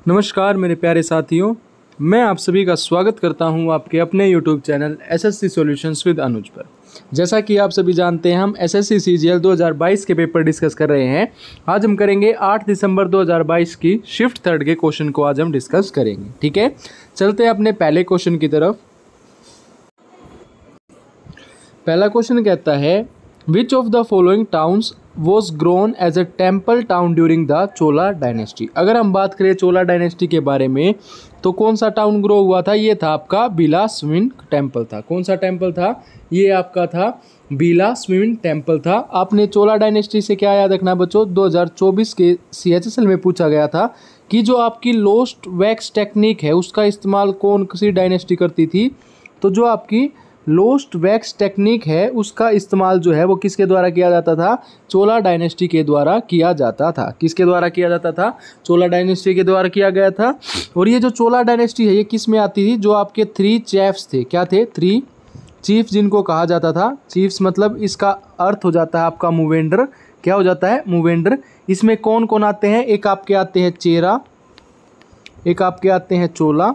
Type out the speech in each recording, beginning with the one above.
नमस्कार मेरे प्यारे साथियों, मैं आप सभी का स्वागत करता हूं आपके अपने YouTube channel SSC solutions with Anuj पर। जैसा कि आप सभी जानते हैं, हम एसएससी सीजीएल 2022 के पेपर डिस्कस कर रहे हैं। आज हम करेंगे 8 दिसंबर 2022 की शिफ्ट थर्ड के क्वेश्चन को आज हम डिस्कस करेंगे। ठीक है, चलते हैं अपने पहले क्वेश्चन की तरफ। पहला क्वेश्चन कहता है, which of the following towns was grown as a temple town during the Chola dynasty. अगर हम बात करें चोला डायनेस्टी के बारे में तो कौन सा टाउन ग्रो हुआ था? ये था आपका बिलासविन टेम्पल था। कौन सा टेम्पल था? ये आपका था बिलासविन टेम्पल था। आपने चोला डायनेस्टी से क्या याद रखना बच्चों? 2024 के CHSL में पूछा गया था कि जो आपकी लोस्ट वैक्स टेक्निक है उसका इस्तेमाल कौन सी डायनेस्टी करती थी? तो जो आपकी लोस्ट वैक्स टेक्निक है उसका इस्तेमाल जो है वो किसके द्वारा किया जाता था? चोला डायनेस्टी के द्वारा किया जाता था। किसके द्वारा किया जाता था? चोला डायनेस्टी के द्वारा किया गया था। और ये जो चोला डायनेस्टी है ये किस में आती थी? जो आपके 3 चीफ्स थे। क्या थे? 3 चीफ जिनको कहा जाता था। चीफ्स मतलब इसका अर्थ हो जाता है आपका मूवेंडर। क्या हो जाता है? मूवेंडर। इसमें कौन कौन आते हैं? एक आपके आते हैं चेरा, एक आपके आते हैं चोला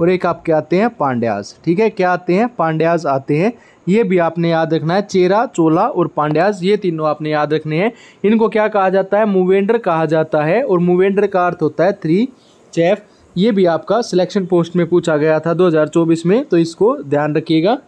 और एक आपके आते हैं पांड्याज। ठीक है, क्या आते हैं? पांड्याज आते हैं। ये भी आपने याद रखना है। चेरा, चोला और पांड्याज ये तीनों आपने याद रखने हैं। इनको क्या कहा जाता है? मूवेंडर कहा जाता है। और मूवेंडर का अर्थ होता है 3 चीफ। ये भी आपका सिलेक्शन पोस्ट में पूछा गया था 2024 में, तो इसको ध्यान रखिएगा।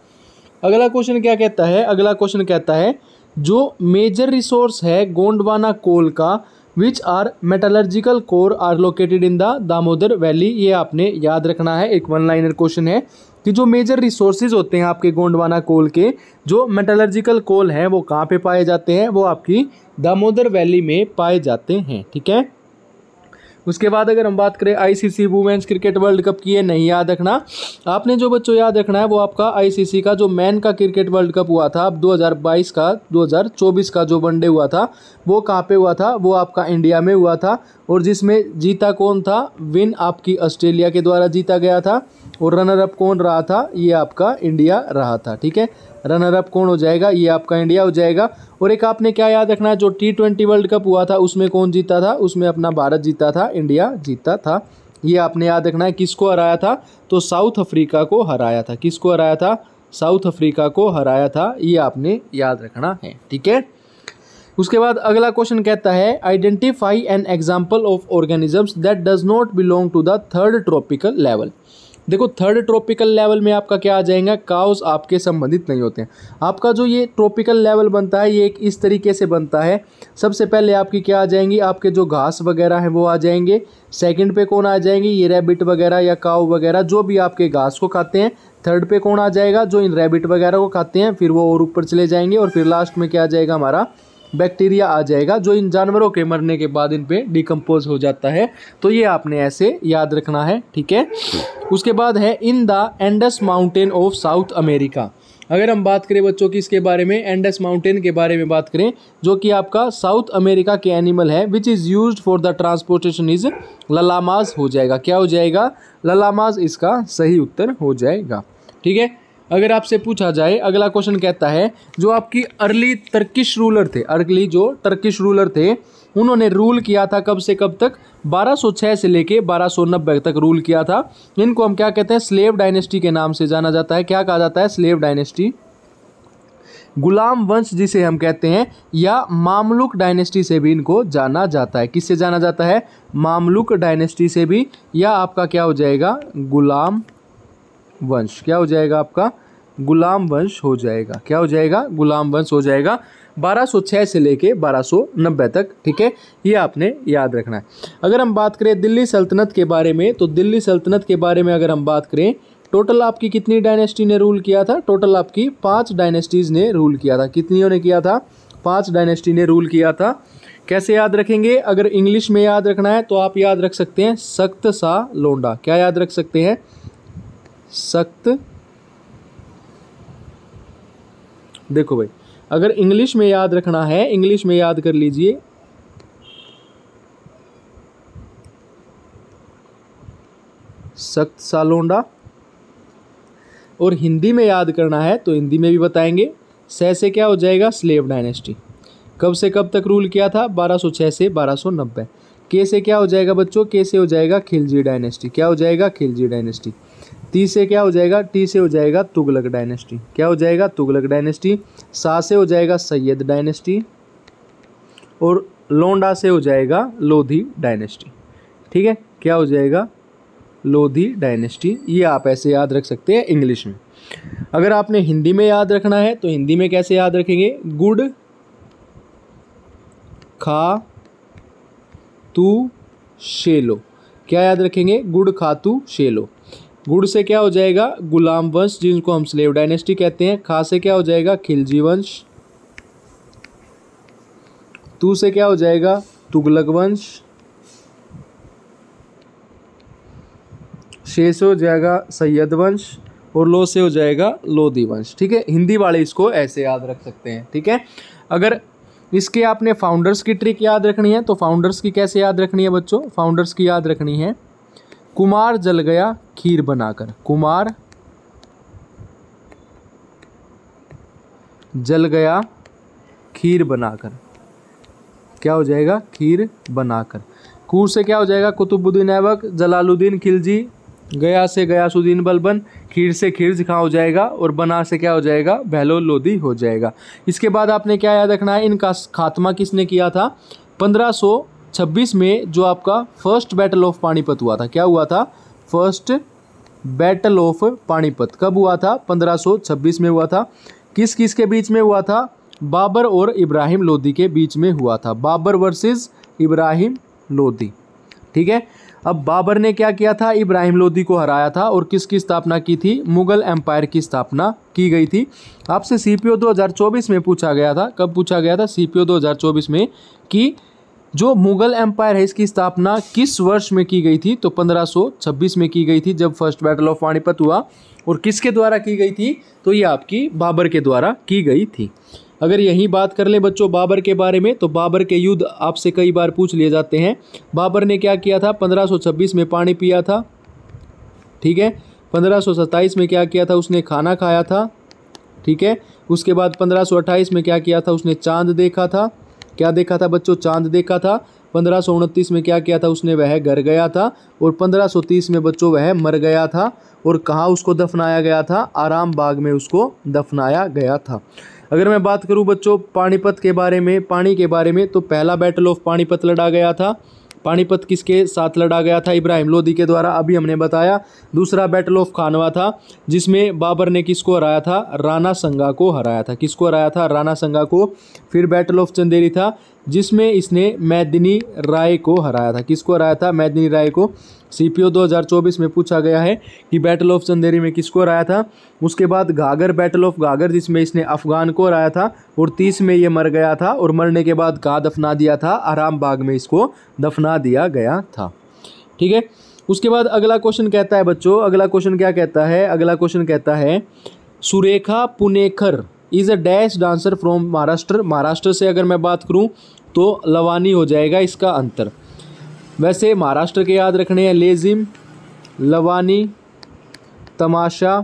अगला क्वेश्चन क्या कहता है? अगला क्वेश्चन कहता है, जो मेजर रिसोर्स है गोंडवाना कोल का which are metallurgical core are located in the Damodar valley. ये आपने याद रखना है। एक 1 लाइनर क्वेश्चन है कि जो मेजर रिसोर्सेज होते हैं आपके गोंडवाना कोल के, जो मेटलर्जिकल कोल हैं वो कहाँ पे पाए जाते हैं? वो आपकी दामोदर वैली में पाए जाते हैं। ठीक है, उसके बाद अगर हम बात करें ICC women's cricket world cup की, ये नहीं याद रखना। आपने जो बच्चों याद रखना है वो आपका ICC का जो मैन का क्रिकेट वर्ल्ड कप हुआ था अब 2022 का 2024 का जो वनडे हुआ था वो कहाँ पे हुआ था? वो आपका इंडिया में हुआ था। और जिसमें जीता कौन था? विन आपकी ऑस्ट्रेलिया के द्वारा जीता गया था। और रनर अप कौन रहा था? ये आपका इंडिया रहा था। ठीक है, रनर अप कौन हो जाएगा? ये आपका इंडिया हो जाएगा। और एक आपने क्या याद रखना है, जो T20 वर्ल्ड कप हुआ था उसमें कौन जीता था? उसमें अपना भारत जीता था, इंडिया जीता था। ये आपने याद रखना है। किसको हराया था? तो साउथ अफ्रीका को हराया था। किसको हराया था? साउथ अफ्रीका को हराया था। ये आपने याद रखना है। ठीक है, उसके बाद अगला क्वेश्चन कहता है, identify an example of organisms that does not belong to the 3rd tropical level. देखो 3rd ट्रॉपिकल लेवल में आपका क्या आ जाएगा? काउस आपके संबंधित नहीं होते हैं। आपका जो ये ट्रॉपिकल लेवल बनता है ये एक इस तरीके से बनता है। सबसे पहले आपकी क्या आ जाएंगी? आपके जो घास वगैरह हैं वो आ जाएंगे। सेकंड पे कौन आ जाएंगे? ये रैबिट वगैरह या काऊ वगैरह जो भी आपके घास को खाते हैं। थर्ड पे कौन आ जाएगा? जो इन रैबिट वगैरह को खाते हैं। फिर वो और ऊपर चले जाएंगे और फिर लास्ट में क्या आ जाएगा? हमारा बैक्टीरिया आ जाएगा, जो इन जानवरों के मरने के बाद इन पे डिकम्पोज हो जाता है। तो ये आपने ऐसे याद रखना है। ठीक है, उसके बाद है in the Indus mountain of south America. अगर हम बात करें बच्चों की इसके बारे में, एंडस माउंटेन के बारे में बात करें, जो कि आपका साउथ अमेरिका के एनिमल है, which is used for the transportation is llamas हो जाएगा। क्या हो जाएगा? ललामाज इसका सही उत्तर हो जाएगा। ठीक है, अगर आपसे पूछा जाए, अगला क्वेश्चन कहता है, जो आपकी अर्ली टर्किश रूलर थे, अर्ली जो टर्किश रूलर थे उन्होंने रूल किया था कब से कब तक? 1206 से लेके 1290 तक रूल किया था। इनको हम क्या कहते हैं? स्लेव डायनेस्टी के नाम से जाना जाता है। क्या कहा जाता है? Slave dynasty. गुलाम वंश जिसे हम कहते हैं, या मामलुक डायनेस्टी से भी इनको जाना जाता है। किससे जाना जाता है? मामलुक डायनेस्टी से भी, या आपका क्या हो जाएगा? गुलाम वंश। क्या हो जाएगा आपका? गुलाम वंश हो जाएगा। क्या हो जाएगा? गुलाम वंश हो जाएगा। 1206 से लेके 1290 तक। ठीक है, ये आपने याद रखना है। अगर हम बात करें दिल्ली सल्तनत के बारे में, तो दिल्ली सल्तनत के बारे में अगर हम बात करें, टोटल आपकी कितनी डायनेस्टी ने रूल किया था? टोटल आपकी 5 डायनेस्टीज़ ने रूल किया था। कितनियों ने किया था? 5 डायनेस्टी ने रूल किया था। कैसे याद रखेंगे? अगर इंग्लिश में याद रखना है तो आप याद रख सकते हैं सख्त सा लोंडा। क्या याद रख सकते हैं? सख्त। देखो भाई, अगर इंग्लिश में याद रखना है, इंग्लिश में याद कर लीजिए सख्त सा लोंडा। और हिंदी में याद करना है तो हिंदी में भी बताएंगे। से क्या हो जाएगा? Slave dynasty. कब से कब तक रूल किया था? 1206 से 1290। के से क्या हो जाएगा बच्चों, के से हो जाएगा खिलजी डायनेस्टी, क्या हो जाएगा खिलजी डायनेस्टी। टी से क्या हो जाएगा, टी से हो जाएगा तुगलक डायनेस्टी, क्या हो जाएगा तुगलक डायनेस्टी। सा से हो जाएगा सैयद डायनेस्टी और लोंडा से हो जाएगा लोधी डायनेस्टी। ठीक है, क्या हो जाएगा लोधी डायनेस्टी। ये आप ऐसे याद रख सकते हैं इंग्लिश में। अगर आपने हिंदी में याद रखना है तो हिंदी में कैसे याद रखेंगे, गुड़ खा तू शेलो, क्या याद रखेंगे, गुड़ खातू शेलो। गुड़ से क्या हो जाएगा गुलाम वंश जिनको हम स्लेव डायनेस्टी कहते हैं। खा से क्या हो जाएगा खिलजी वंश। तू से क्या हो जाएगा तुगलक वंश। शे से हो जाएगा सैयद वंश और लो से हो जाएगा लोधी वंश। ठीक है, हिंदी वाले इसको ऐसे याद रख सकते हैं। ठीक है, अगर इसके आपने फाउंडर्स की ट्रिक याद रखनी है तो फाउंडर्स की कैसे याद रखनी है बच्चों, फाउंडर्स की याद रखनी है कुमार जल गया खीर बनाकर, कुमार जल गया खीर बनाकर, क्या हो जाएगा खीर बनाकर। कूर से क्या हो जाएगा कुतुबुद्दीन ऐबक, जलालुद्दीन खिलजी, गया से गयासुद्दीन बलबन, खीर से खीर खां हो जाएगा और बना से क्या हो जाएगा बहलोल लोधी हो जाएगा। इसके बाद आपने क्या याद रखना है, इनका खात्मा किसने किया था, 1526 में जो आपका फर्स्ट बैटल ऑफ पानीपत हुआ था। क्या हुआ था, फर्स्ट बैटल ऑफ पानीपत कब हुआ था, 1526 में हुआ था। किस किस के बीच में हुआ था, बाबर और इब्राहिम लोदी के बीच में हुआ था, बाबर वर्सेस इब्राहिम लोदी। ठीक है, अब बाबर ने क्या किया था, इब्राहिम लोदी को हराया था और किसकी स्थापना की थी, मुगल एम्पायर की स्थापना की गई थी। आपसे सीपीओ 2024 में पूछा गया था, कब पूछा गया था, सीपीओ 2024 में, कि जो मुगल एम्पायर है इसकी स्थापना किस वर्ष में की गई थी, तो 1526 में की गई थी जब फर्स्ट बैटल ऑफ पानीपत हुआ। और किसके द्वारा की गई थी, तो ये आपकी बाबर के द्वारा की गई थी। अगर यही बात कर ले बच्चों बाबर के बारे में, तो बाबर के युद्ध आपसे कई बार पूछ लिए जाते हैं। बाबर ने क्या किया था, 1526 में पानी पिया था। ठीक है, 1527 में क्या किया था, उसने खाना खाया था। ठीक है, उसके बाद 1528 में क्या किया था, उसने चांद देखा था। क्या देखा था बच्चों, चांद देखा था। 1529 में क्या किया था उसने, वह घर गया था। और 1530 में बच्चों वह मर गया था। और कहाँ उसको दफनाया गया था, आराम बाग में उसको दफनाया गया था। अगर मैं बात करूं बच्चों पानीपत के बारे में, पानी के बारे में, तो पहला बैटल ऑफ पानीपत लड़ा गया था। पानीपत किसके साथ लड़ा गया था, इब्राहिम लोदी के द्वारा, अभी हमने बताया। दूसरा बैटल ऑफ खानवा था जिसमें बाबर ने किसको हराया था, राणा संगा को हराया था। किसको हराया था, राणा संगा को। फिर बैटल ऑफ चंदेरी था जिसमें इसने मैदिनी राय को हराया था। किसको हराया था, मैदिनी राय को। सीपीओ 2024 में पूछा गया है कि बैटल ऑफ चंदेरी में किसको हराया था। उसके बाद घाघर, बैटल ऑफ घाघर जिसमें इसने अफगान को हराया था और 30 में ये मर गया था। और मरने के बाद कहाँ दफना दिया था, आराम बाग में इसको दफना दिया गया था। ठीक है, उसके बाद अगला क्वेश्चन कहता है बच्चों, अगला क्वेश्चन क्या कहता है, अगला क्वेश्चन कहता है Surekha Punekar is a dash dancer from Maharashtra. Maharashtra से अगर मैं बात करूं तो लवानी हो जाएगा इसका अंतर। वैसे महाराष्ट्र के याद रखने हैं लेजिम, लवानी, तमाशा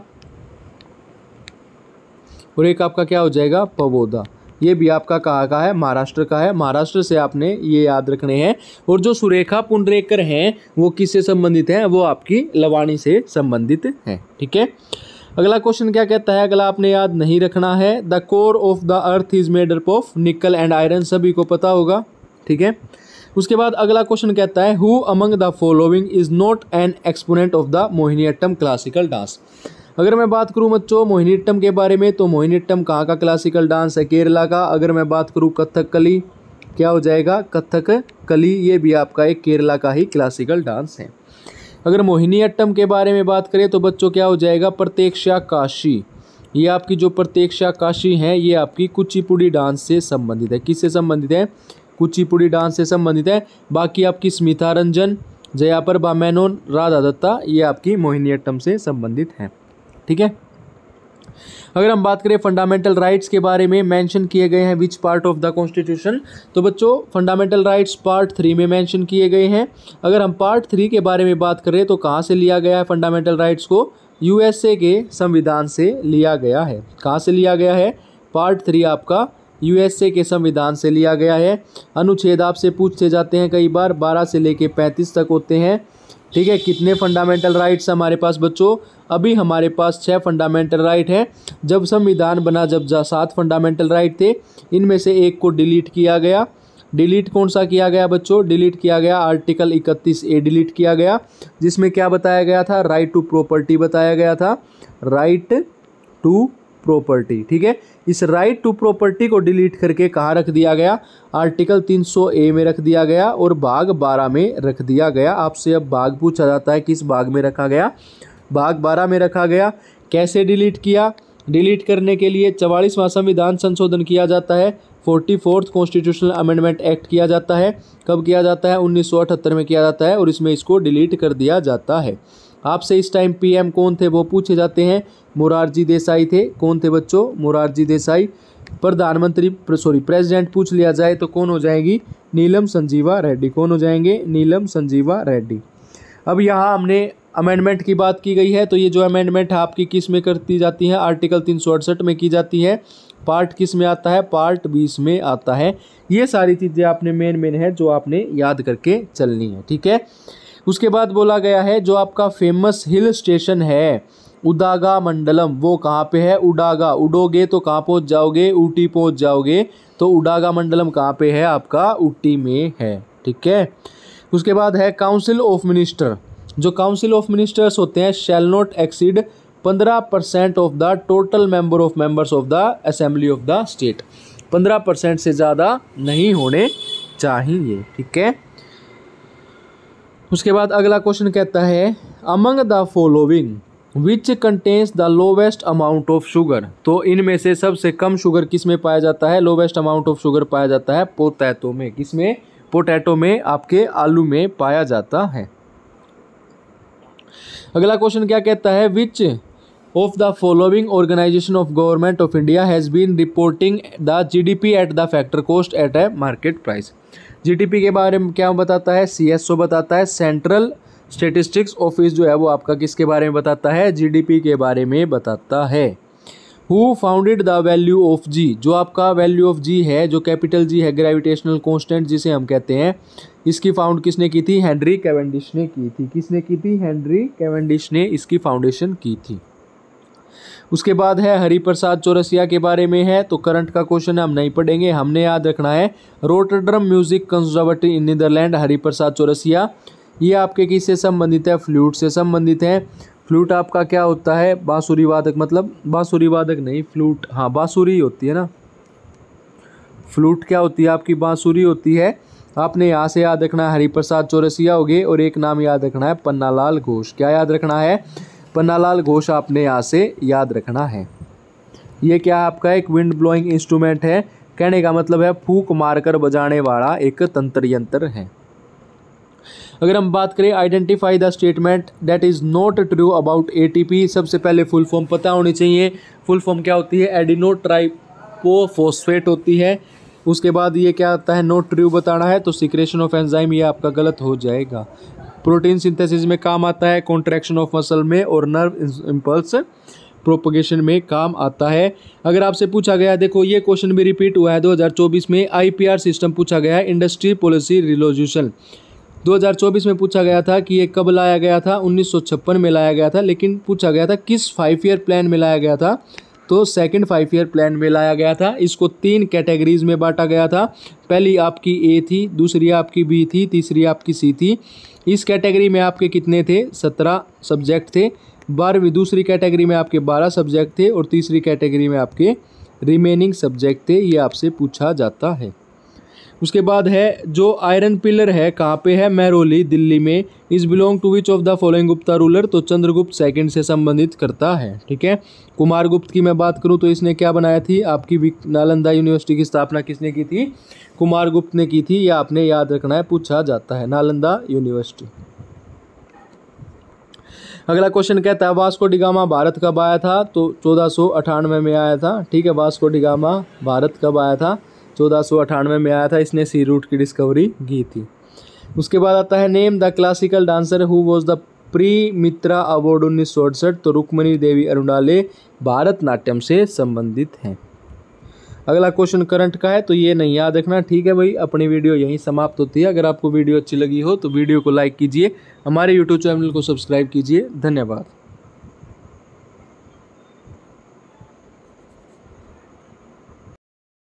और एक आपका क्या हो जाएगा पवोदा। ये भी आपका कहाँ का है, महाराष्ट्र का है। महाराष्ट्र से आपने ये याद रखने हैं। और जो सुरेखा पुंडरेकर हैं वो किससे संबंधित हैं, वो आपकी लवानी से संबंधित हैं। ठीक है, अगला क्वेश्चन क्या कहता है, अगला आपने याद नहीं रखना है। The core of the earth is made up of निकल एंड आयरन, सभी को पता होगा। ठीक है, उसके बाद अगला क्वेश्चन कहता है who among the following is not an exponent of the Mohiniyattam classical dance. अगर मैं बात करूं बच्चों मोहिनीअट्टम के बारे में, तो मोहिनीअट्टम कहाँ का क्लासिकल डांस है, केरला का। अगर मैं बात करूं कथकली, क्या हो जाएगा कथकली, ये भी आपका एक केरला का ही क्लासिकल डांस है। अगर मोहिनीअट्टम के बारे में बात करें तो बच्चों क्या हो जाएगा प्रत्यक्षा काशी। ये आपकी जो प्रत्यक्षा काशी है ये आपकी कुचिपुड़ी डांस से संबंधित है। किससे संबंधित है, कुचिपुड़ी डांस से संबंधित है। बाकी आपकी स्मिता रंजन, जयाप्रभा मेनन, राधा दत्ता, ये आपकी मोहिनीअट्टम से संबंधित हैं। ठीक है, अगर हम बात करें फंडामेंटल राइट्स के बारे में, मेंशन किए गए हैं which part of the constitution, तो बच्चों फंडामेंटल राइट्स पार्ट 3 में मेंशन किए गए हैं। अगर हम पार्ट 3 के बारे में बात करें तो कहाँ से लिया गया है फंडामेंटल राइट्स को, यूएसए के संविधान से लिया गया है। कहाँ से लिया गया है, पार्ट 3 आपका यूएसए के संविधान से लिया गया है। अनुच्छेद आपसे पूछे जाते हैं कई बार, 12 से लेके 35 तक होते हैं। ठीक है, कितने फंडामेंटल राइट्स हमारे पास बच्चों? अभी हमारे पास 6 फंडामेंटल राइट है। जब संविधान बना जब 7 फंडामेंटल राइट थे, इनमें से एक को डिलीट किया गया। डिलीट कौन सा किया गया बच्चों? डिलीट किया गया आर्टिकल 31A डिलीट किया गया, जिसमें क्या बताया गया था? राइट टू प्रॉपर्टी बताया गया था, राइट टू प्रॉपर्टी। ठीक है, इस राइट टू प्रॉपर्टी को डिलीट करके कहाँ रख दिया गया? आर्टिकल 300A में रख दिया गया और भाग 12 में रख दिया गया। आपसे अब भाग पूछा जाता है, किस भाग में रखा गया? भाग 12 में रखा गया। कैसे डिलीट किया? डिलीट करने के लिए 44वां संविधान संशोधन किया जाता है, 44th कॉन्स्टिट्यूशनल अमेंडमेंट एक्ट किया जाता है। कब किया जाता है? 1978 में किया जाता है और इसमें इसको डिलीट कर दिया जाता है। आपसे इस टाइम पीएम कौन थे वो पूछे जाते हैं, मोरारजी देसाई थे। कौन थे बच्चों? मोरारजी देसाई। प्रधानमंत्री प्रेसिडेंट पूछ लिया जाए तो कौन हो जाएगी? नीलम संजीवा रेड्डी। कौन हो जाएंगे? नीलम संजीवा रेड्डी। अब यहाँ हमने अमेंडमेंट की बात की गई है, तो ये जो अमेंडमेंट है आपकी किस में करती जाती है? आर्टिकल 368 में की जाती है। पार्ट किस में आता है? पार्ट 20 में आता है। ये सारी चीज़ें आपने मेन है जो आपने याद करके चलनी है। ठीक है, उसके बाद बोला गया है जो आपका फेमस हिल स्टेशन है उडागा मंडलम, वो कहाँ पे है? उडागा। उड़ोगे तो कहाँ पहुँच जाओगे? ऊटी पहुँच जाओगे। तो उडागा मंडलम कहाँ पे है? आपका ऊटी में है। ठीक है, उसके बाद है काउंसिल ऑफ मिनिस्टर। जो काउंसिल ऑफ मिनिस्टर्स होते हैं shall not exceed 15% of the total members of the assembly of the state. 15% से ज़्यादा नहीं होने चाहिए। ठीक है, उसके बाद अगला क्वेश्चन कहता है among the following which contains the lowest amount of sugar. तो इनमें से सबसे कम शुगर किस में पाया जाता है? लोवेस्ट अमाउंट ऑफ शुगर पाया जाता है पोटैटो में। किस में? पोटैटो में, आपके आलू में पाया जाता है। अगला क्वेश्चन क्या कहता है? Which of the following organisation of government of India has been reporting the GDP at the factor cost at a market price. GDP के बारे में क्या बताता है? सीएसओ बताता है। सेंट्रल स्टेटिस्टिक्स ऑफिस जो है वो आपका किसके बारे में बताता है? जीडीपी के बारे में बताता है। Who founded the value of G. जो आपका वैल्यू ऑफ जी है, जो कैपिटल जी है, ग्रेविटेशनल कांस्टेंट जिसे हम कहते हैं, इसकी फाउंड किसने की थी? हेनरी कैवेंडिश ने की थी। किसने की थी? हेनरी कैवेंडिश ने इसकी फाउंडेशन की थी। उसके बाद है हरिप्रसाद चौरसिया के बारे में है, तो करंट का क्वेश्चन हम नहीं पढ़ेंगे, हमने याद रखना है रोटरडम म्यूजिक कंजर्वेटरी इन नीदरलैंड, हरिप्रसाद चौरसिया। ये आपके किससे संबंधित है? फ्लूट से संबंधित है। फ्लूट आपका क्या होता है? बांसुरी वादक, मतलब बांसुरी वादक नहीं, फ्लूट, हाँ बांसुरी होती है ना। फ्लूट क्या होती है? आपकी बांसुरी होती है। आपने यहाँ से याद रखना है हरिप्रसाद चौरसिया हो गए, और एक नाम याद रखना है पन्नालाल घोष। क्या याद रखना है? पन्नालाल घोष आपने यहाँ से याद रखना है। ये क्या आपका एक विंड ब्लोइंग इंस्ट्रूमेंट है, कहने का मतलब है फूंक मारकर बजाने वाला एक तंत्र यंत्र है। अगर हम बात करें identify the statement that is not true about ATP, सबसे पहले फुल फॉर्म पता होनी चाहिए। फुल फॉर्म क्या होती है? एडिनो ट्राइपोफॉस्फेट होती है। उसके बाद ये क्या आता है? नॉट ट्रू बताना है, तो सिक्रेशन ऑफ एंजाइम, ये आपका गलत हो जाएगा। प्रोटीन सिंथेसिस में काम आता है, कॉन्ट्रैक्शन ऑफ मसल में, और नर्व इम्पल्स प्रोपगेशन में काम आता है। अगर आपसे पूछा गया, देखो ये क्वेश्चन भी रिपीट हुआ है 2024 में, आईपीआर सिस्टम पूछा गया है, इंडस्ट्री पॉलिसी रिजोल्यूशन 2024 में पूछा गया था कि ये कब लाया गया था? 1956 में लाया गया था, लेकिन पूछा गया था किस 5 ईयर प्लान में लाया गया था? तो सेकंड 5 ईयर प्लान में लाया गया था। इसको 3 कैटेगरीज में बांटा गया था। पहली आपकी ए थी, दूसरी आपकी बी थी, तीसरी आपकी सी थी। इस कैटेगरी में आपके कितने थे? 17 सब्जेक्ट थे। 12वीं दूसरी कैटेगरी में आपके 12 सब्जेक्ट थे, और तीसरी कैटेगरी में आपके रिमेनिंग सब्जेक्ट थे। ये आपसे पूछा जाता है। उसके बाद है जो आयरन पिलर है, कहाँ पे है? महरौली, दिल्ली में। Is belong to which of the following Gupta ruler, तो चंद्रगुप्त सेकंड से संबंधित करता है। ठीक है, कुमार गुप्त की मैं बात करूँ तो इसने क्या बनाया थी? आपकी नालंदा यूनिवर्सिटी की स्थापना किसने की थी? कुमार गुप्त ने की थी। ये आपने याद रखना है, पूछा जाता है, नालंदा यूनिवर्सिटी। अगला क्वेश्चन कहता है वास्को डिगामा भारत कब आया था? तो 1498 में आया था। ठीक है, वास्को डिगामा भारत कब आया था? 1498 में आया था। इसने सी रूट की डिस्कवरी की थी। उसके बाद आता है name the classical dancer who was the pre Mitra award 1968, तो रुक्मणी देवी अरुणाले भारतनाट्यम से संबंधित हैं। अगला क्वेश्चन करंट का है, तो ये नहीं याद रखना, ठीक है भाई। अपनी वीडियो यहीं समाप्त होती है। अगर आपको वीडियो अच्छी लगी हो तो वीडियो को लाइक कीजिए, हमारे यूट्यूब चैनल को सब्सक्राइब कीजिए। धन्यवाद।